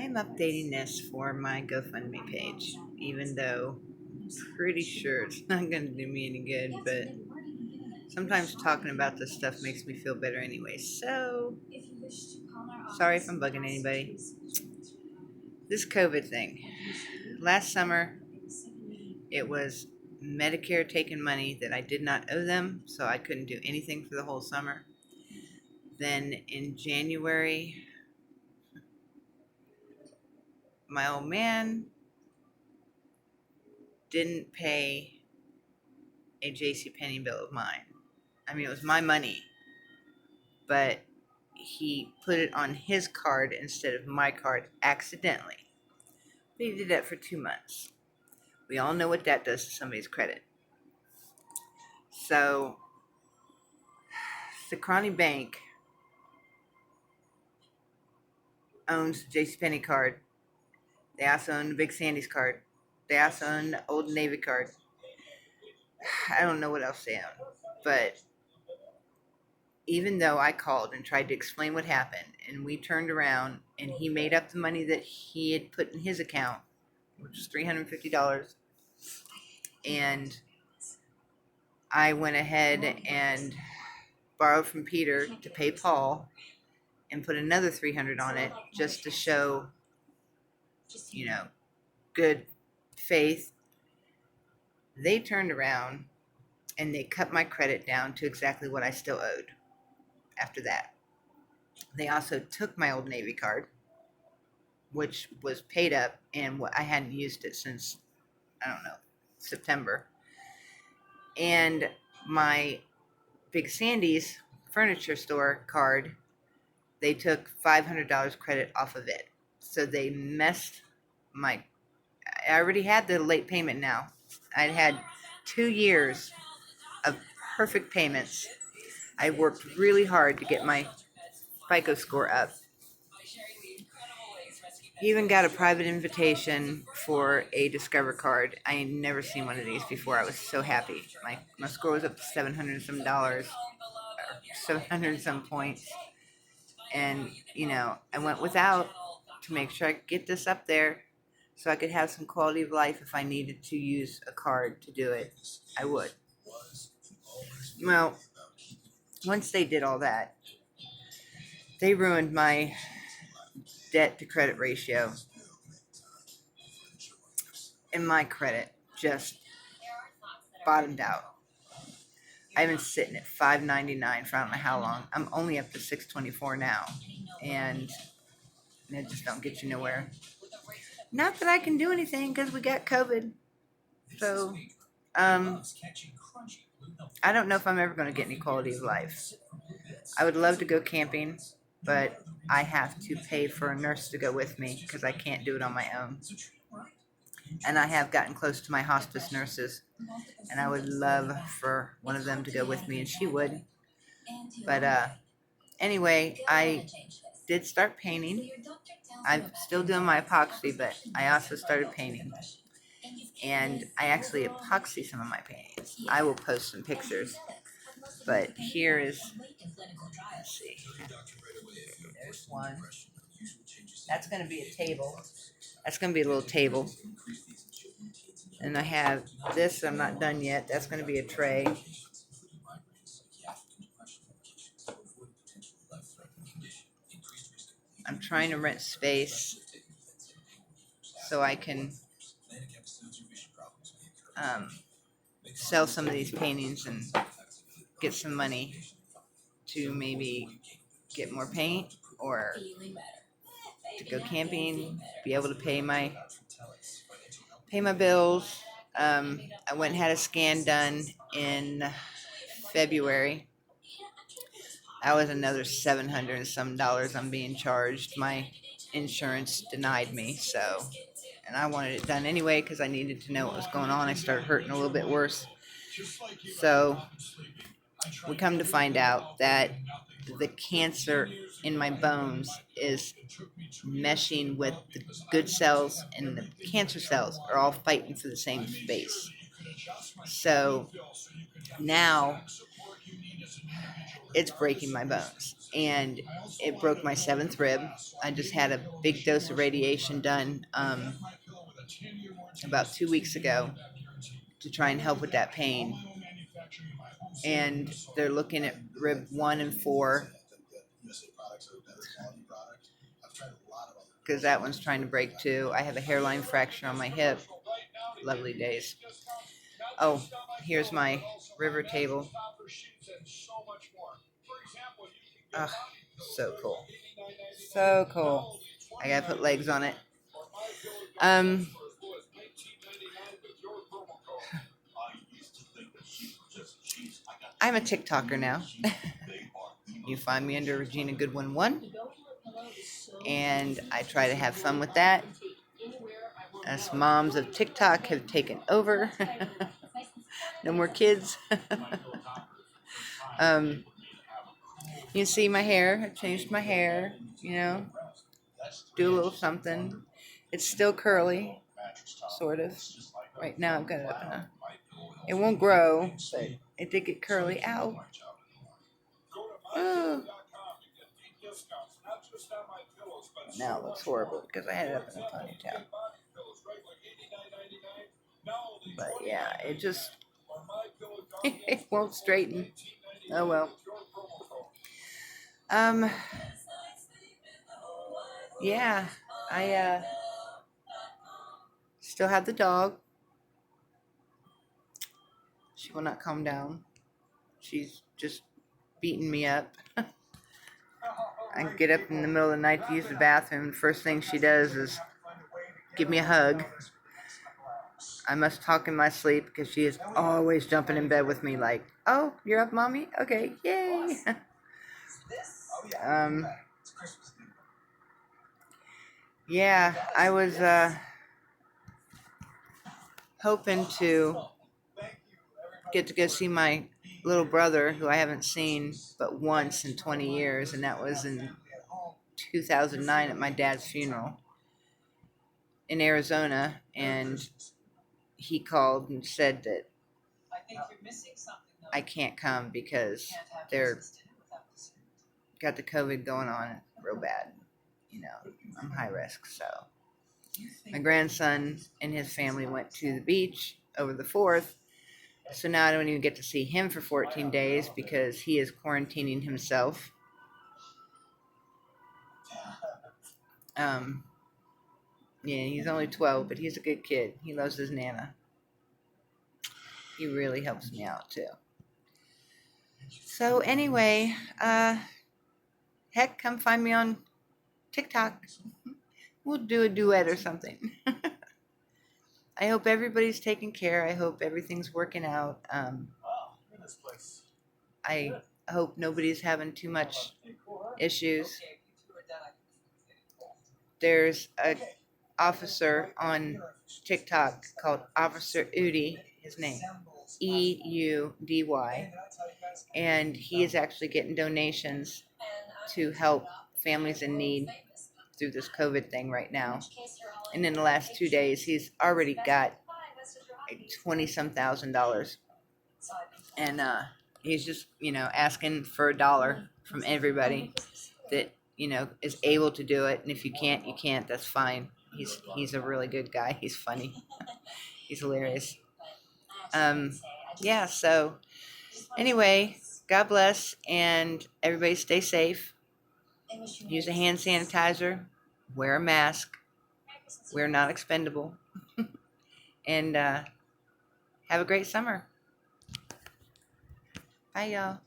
I'm updating this for my GoFundMe page, even though I'm pretty sure it's not going to do me any good, but sometimes talking about this stuff makes me feel better anyway. So, sorry if I'm bugging anybody. This COVID thing. Last summer, it was Medicare taking money that I did not owe them, so I couldn't do anything for the whole summer. Then in January, my old man didn't pay a JCPenney bill of mine. I mean, it was my money, but he put it on his card instead of my card accidentally. But he did that for 2 months. We all know what that does to somebody's credit. So, Secrani Bank owns the JCPenney card. They also own the Big Sandy's card. They also own the Old Navy card. I don't know what else they own. But even though I called and tried to explain what happened, and we turned around and he made up the money that he had put in his account, which was $350, and I went ahead and borrowed from Peter to pay Paul and put another $300 on it just to show, good faith. They turned around and they cut my credit down to exactly what I still owed after that. They also took my Old Navy card, which was paid up, and I hadn't used it since, I don't know, September. And my Big Sandy's furniture store card, they took $500 credit off of it. So they messed I already had the late payment now. I'd had 2 years of perfect payments. I worked really hard to get my FICO score up. He even got a private invitation for a Discover card. I ain't never seen one of these before. I was so happy. My score was up to $700 some dollars, 700 some points. And, I went without to make sure I could get this up there so I could have some quality of life. If I needed to use a card to do it, I would. Well, once they did all that, they ruined my debt to credit ratio, and my credit just bottomed out. I've been sitting at 599 for I don't know how long. I'm only up to 624 now, and it just don't get you nowhere. Not that I can do anything because we got COVID. So, I don't know if I'm ever going to get any quality of life. I would love to go camping, but I have to pay for a nurse to go with me because I can't do it on my own. And I have gotten close to my hospice nurses, and I would love for one of them to go with me, and she would. But anyway, I did start painting. I'm still doing my epoxy, but I also started painting. And I actually epoxy some of my paintings. I will post some pictures. But here is, let's see, there's one. That's going to be a table. That's going to be a little table. And I have this, I'm not done yet. That's going to be a tray. I'm trying to rent space so I can sell some of these paintings and get some money to maybe get more paint or to go camping, be able to pay my bills. I went and had a scan done in February. That was another $700 and some dollars I'm being charged. My insurance denied me, and I wanted it done anyway because I needed to know what was going on. I started hurting a little bit worse. So we come to find out that the cancer in my bones is meshing with the good cells, and the cancer cells are all fighting for the same space. So now it's breaking my bones. And it broke my seventh rib. I just had a big dose of radiation done about 2 weeks ago to try and help with that pain. And they're looking at rib 1 and 4 because that one's trying to break too. I have a hairline fracture on my hip. Lovely days. Oh, here's my river table. Ugh, so cool. So cool. I gotta put legs on it. I'm a TikToker now. You find me under Regina Goodwin 1. And I try to have fun with that. Us moms of TikTok have taken over. No more kids. You see my hair. I changed my hair. Do a little something. It's still curly, sort of. Right now I've got it up in a... It won't grow, but it did get curly. Ow. Oh. Now it looks horrible because I had it up in a ponytail. But yeah, it just... it won't straighten. Oh well. Yeah, I still have the dog. She will not calm down. She's just beating me up. I get up in the middle of the night to use the bathroom. The first thing she does is give me a hug. I must talk in my sleep because she is always jumping in bed with me like, oh, you're up, mommy? Okay, yay. Yeah, I was hoping to get to go see my little brother, who I haven't seen but once in 20 years, and that was in 2009 at my dad's funeral in Arizona. And he called and said that I can't come because they're got the COVID going on real bad. I'm high risk. So my grandson and his family went to the beach over the 4th. So now I don't even get to see him for 14 days because he is quarantining himself. Yeah, he's only 12, but he's a good kid. He loves his Nana. He really helps me out too. So anyway, heck, come find me on TikTok. We'll do a duet or something. I hope everybody's taking care. I hope everything's working out. I hope nobody's having too much issues. There's a officer on TikTok called Officer Udi, his name, EUDY, and he is actually getting donations to help families in need through this COVID thing right now. And in the last 2 days, he's already got like $20-some thousand, and he's just asking for $1 from everybody that is able to do it. And if you can't, you can't. That's fine. He's a really good guy. He's funny. He's hilarious. Yeah. So anyway, God bless, and everybody stay safe. Use a hand sanitizer. Wear a mask. We're not expendable. And have a great summer. Bye, y'all.